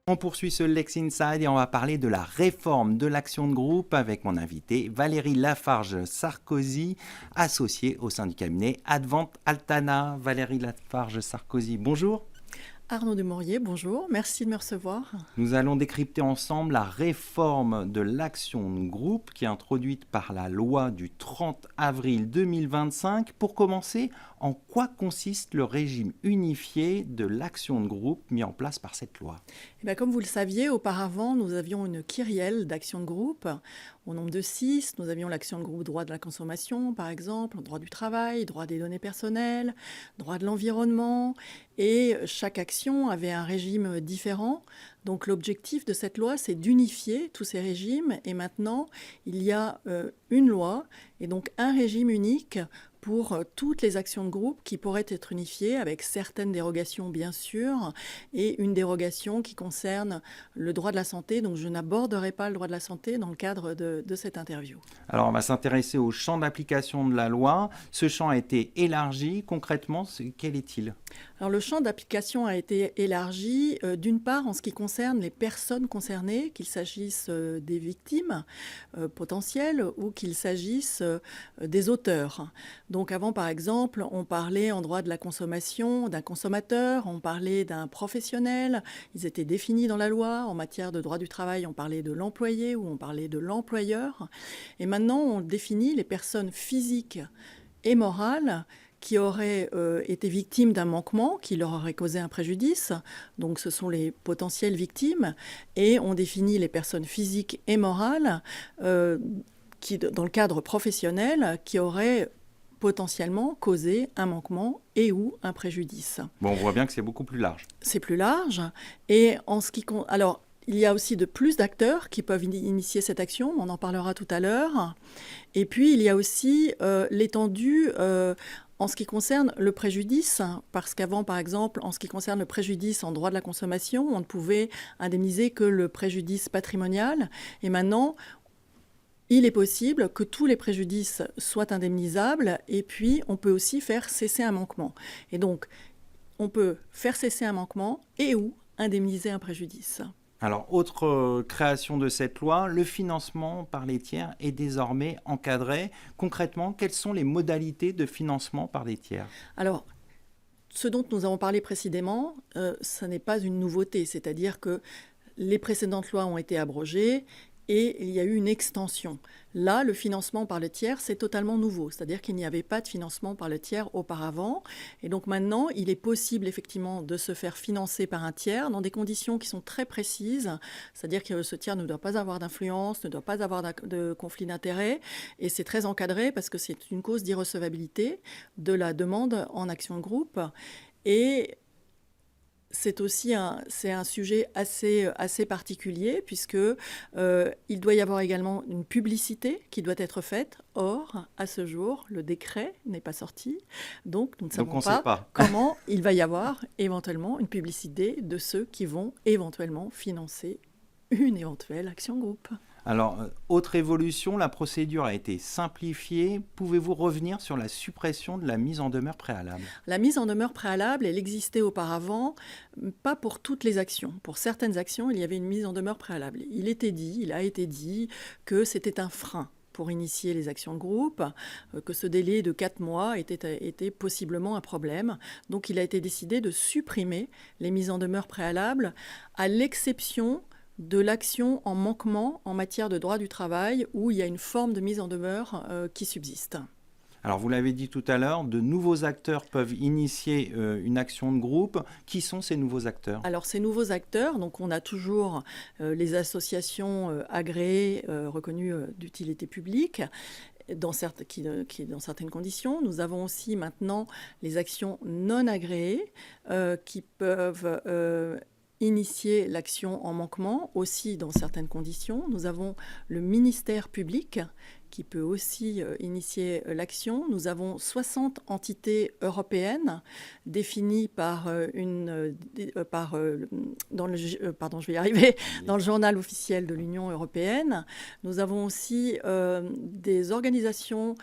On poursuit ce Lex Inside et on va parler de la réforme de l'action de groupe avec mon invité Valérie Lafarge-Sarkozy, associée au sein du cabinet Advent Altana. Valérie Lafarge-Sarkozy, bonjour. Arnaud de Maurier, bonjour, merci de me recevoir. Nous allons décrypter ensemble la réforme de l'action de groupe qui est introduite par la loi du 30 avril 2025. Pour commencer, en quoi consiste le régime unifié de l'action de groupe mis en place par cette loi ? Eh bien, comme vous le saviez, auparavant, nous avions une kyrielle d'actions de groupe. Au nombre de 6, nous avions l'action de groupe droit de la consommation, par exemple, droit du travail, droit des données personnelles, droit de l'environnement. Et chaque action avait un régime différent. Donc l'objectif de cette loi, c'est d'unifier tous ces régimes. Et maintenant, il y a une loi et donc un régime unique pour toutes les actions de groupe qui pourraient être unifiées avec certaines dérogations bien sûr et une dérogation qui concerne le droit de la santé. Donc je n'aborderai pas le droit de la santé dans le cadre de cette interview. Alors on va s'intéresser au champ d'application de la loi. Ce champ a été élargi. Concrètement, quel est-il ? Alors le champ d'application a été élargi d'une part en ce qui concerne les personnes concernées, qu'il s'agisse des victimes potentielles ou qu'il s'agisse des auteurs. Donc avant, par exemple, on parlait en droit de la consommation d'un consommateur, on parlait d'un professionnel, ils étaient définis dans la loi. En matière de droit du travail, on parlait de l'employé ou on parlait de l'employeur. Et maintenant, on définit les personnes physiques et morales qui auraient été victimes d'un manquement qui leur aurait causé un préjudice. Donc ce sont les potentielles victimes. Et on définit les personnes physiques et morales qui, dans le cadre professionnel, qui auraient potentiellement causé un manquement et ou un préjudice. Bon, on voit bien que c'est beaucoup plus large. C'est plus large. Et en ce qui alors, il y a aussi de plus d'acteurs qui peuvent initier cette action, on en parlera tout à l'heure. Et puis, il y a aussi l'étendue en ce qui concerne le préjudice, parce qu'avant, par exemple, en ce qui concerne le préjudice en droit de la consommation, on ne pouvait indemniser que le préjudice patrimonial. Et maintenant, il est possible que tous les préjudices soient indemnisables et puis on peut aussi faire cesser un manquement. Et donc, on peut faire cesser un manquement et ou indemniser un préjudice. Alors, autre création de cette loi, le financement par les tiers est désormais encadré. Concrètement, quelles sont les modalités de financement par les tiers ? Alors, ce dont nous avons parlé précédemment, ce n'est pas une nouveauté, c'est-à-dire que les précédentes lois ont été abrogées et il y a eu une extension. Là, le financement par le tiers, c'est totalement nouveau, c'est-à-dire qu'il n'y avait pas de financement par le tiers auparavant. Et donc maintenant, il est possible effectivement de se faire financer par un tiers dans des conditions qui sont très précises, c'est-à-dire que ce tiers ne doit pas avoir d'influence, ne doit pas avoir de conflit d'intérêts, et c'est très encadré parce que c'est une cause d'irrecevabilité de la demande en action de groupe. Et c'est aussi un sujet assez particulier puisque il doit y avoir également une publicité qui doit être faite. Or, à ce jour, le décret n'est pas sorti. Donc, nous ne savons pas comment il va y avoir éventuellement une publicité de ceux qui vont éventuellement financer une éventuelle action groupe. Alors, autre évolution, la procédure a été simplifiée. Pouvez-vous revenir sur la suppression de la mise en demeure préalable ? La mise en demeure préalable, elle existait auparavant, pas pour toutes les actions. Pour certaines actions, il y avait une mise en demeure préalable. Il a été dit que c'était un frein pour initier les actions de groupe, que ce délai de 4 mois était possiblement un problème. Donc il a été décidé de supprimer les mises en demeure préalables, à l'exception de l'action en manquement en matière de droit du travail où il y a une forme de mise en demeure qui subsiste. Alors vous l'avez dit tout à l'heure, de nouveaux acteurs peuvent initier une action de groupe. Qui sont ces nouveaux acteurs ? Alors ces nouveaux acteurs, donc on a toujours les associations agréées reconnues d'utilité publique, dans certaines conditions. Nous avons aussi maintenant les actions non agréées qui peuvent initier l'action en manquement, aussi dans certaines conditions. Nous avons le ministère public qui peut aussi initier l'action. Nous avons 60 entités européennes définies par dans le journal officiel de l'Union européenne. Nous avons aussi des organisations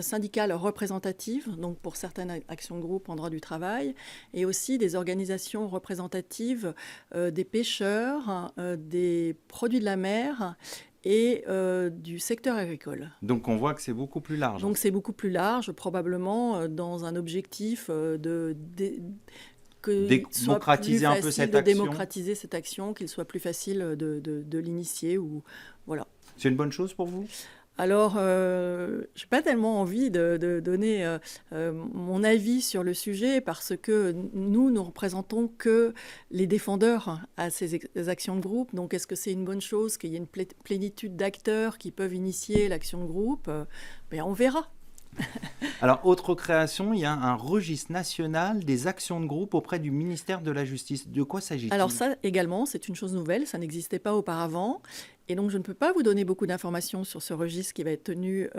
syndicales représentatives, donc pour certaines actions de groupe en droit du travail, et aussi des organisations représentatives des pêcheurs, des produits de la mer et du secteur agricole. Donc on voit que c'est beaucoup plus large. Donc c'est beaucoup plus large, probablement dans un objectif démocratiser un peu cette action. Démocratiser cette action, qu'il soit plus facile de l'initier. Voilà. C'est une bonne chose pour vous ? Alors, je n'ai pas tellement envie de donner mon avis sur le sujet parce que nous ne représentons que les défendeurs à ces actions de groupe. Donc, est-ce que c'est une bonne chose qu'il y ait une plénitude d'acteurs qui peuvent initier l'action de groupe ? On verra. Alors, autre création, il y a un registre national des actions de groupe auprès du ministère de la Justice. De quoi s'agit-il ? Alors ça également, c'est une chose nouvelle, ça n'existait pas auparavant. Et donc, je ne peux pas vous donner beaucoup d'informations sur ce registre qui va être tenu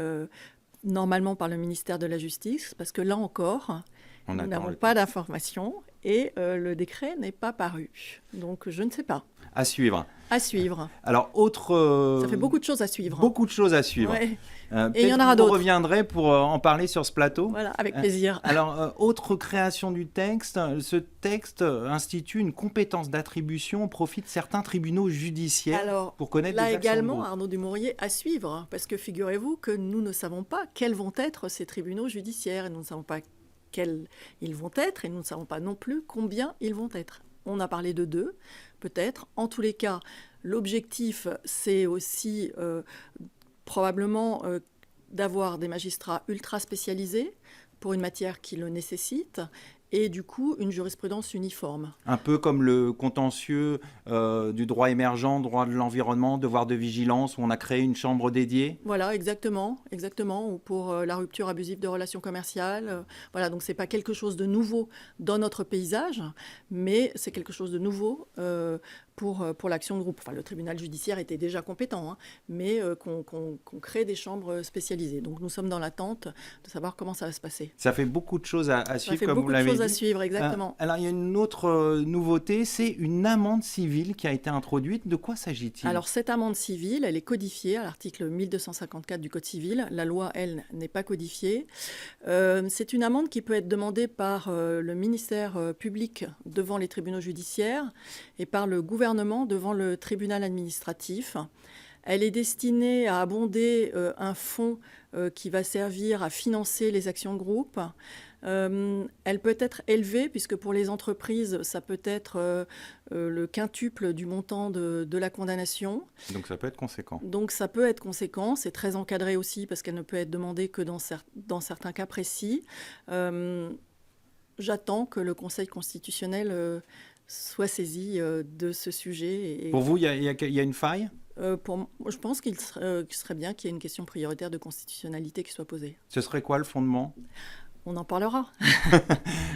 normalement par le ministère de la Justice, parce que là encore, nous n'avons pas d'informations et le décret n'est pas paru. Donc, je ne sais pas. À suivre. À suivre. Alors, ça fait beaucoup de choses à suivre. Beaucoup de choses à suivre. Ouais. Et il y en aura d'autres. Vous reviendrez pour en parler sur ce plateau. Voilà, avec plaisir. Alors, autre création du texte, ce texte institue une compétence d'attribution au profit de certains tribunaux judiciaires pour connaître des actions de groupe. Là également, Arnaud Dumouriez, à suivre, parce que figurez-vous que nous ne savons pas quels vont être ces tribunaux judiciaires, et nous ne savons pas quels ils vont être, et nous ne savons pas non plus combien ils vont être. On a parlé de 2, peut-être. En tous les cas, l'objectif, c'est aussi probablement d'avoir des magistrats ultra spécialisés pour une matière qui le nécessite et du coup une jurisprudence uniforme. Un peu comme le contentieux du droit émergent, droit de l'environnement, devoir de vigilance, où on a créé une chambre dédiée. Voilà, exactement, ou pour la rupture abusive de relations commerciales. Voilà, donc c'est pas quelque chose de nouveau dans notre paysage, mais c'est quelque chose de nouveau pour l'action de groupe. Enfin, le tribunal judiciaire était déjà compétent, mais qu'on crée des chambres spécialisées. Donc nous sommes dans l'attente de savoir comment ça va se passer. Ça fait beaucoup de choses à suivre, comme vous l'avez dit. Ça fait beaucoup de choses à suivre, exactement. Alors il y a une autre nouveauté, c'est une amende civile qui a été introduite. De quoi s'agit-il ? Alors cette amende civile, elle est codifiée à l'article 1254 du Code civil. La loi, elle, n'est pas codifiée. C'est une amende qui peut être demandée par le ministère public devant les tribunaux judiciaires et par le gouvernement devant le tribunal administratif. Elle est destinée à abonder un fonds qui va servir à financer les actions de groupe. Elle peut être élevée, puisque pour les entreprises, ça peut être le quintuple du montant de la condamnation. Donc ça peut être conséquent. C'est très encadré aussi, parce qu'elle ne peut être demandée que dans certains cas précis. J'attends que le Conseil constitutionnel soit saisi de ce sujet. Pour vous, il y a une faille ? Je pense qu'il serait bien qu'il y ait une question prioritaire de constitutionnalité qui soit posée. Ce serait quoi le fondement ? On en parlera.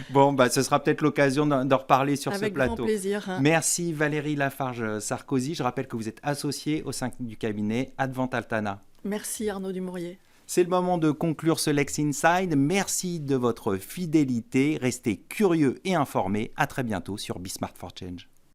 Bon, ce sera peut-être l'occasion d'en reparler sur ce plateau. Avec grand plaisir. Merci Valérie Lafarge-Sarkozy. Je rappelle que vous êtes associée au sein du cabinet Advent Altana. Merci Arnaud Dumouriez. C'est le moment de conclure ce Lex Inside. Merci de votre fidélité. Restez curieux et informés. À très bientôt sur Be Smart for Change.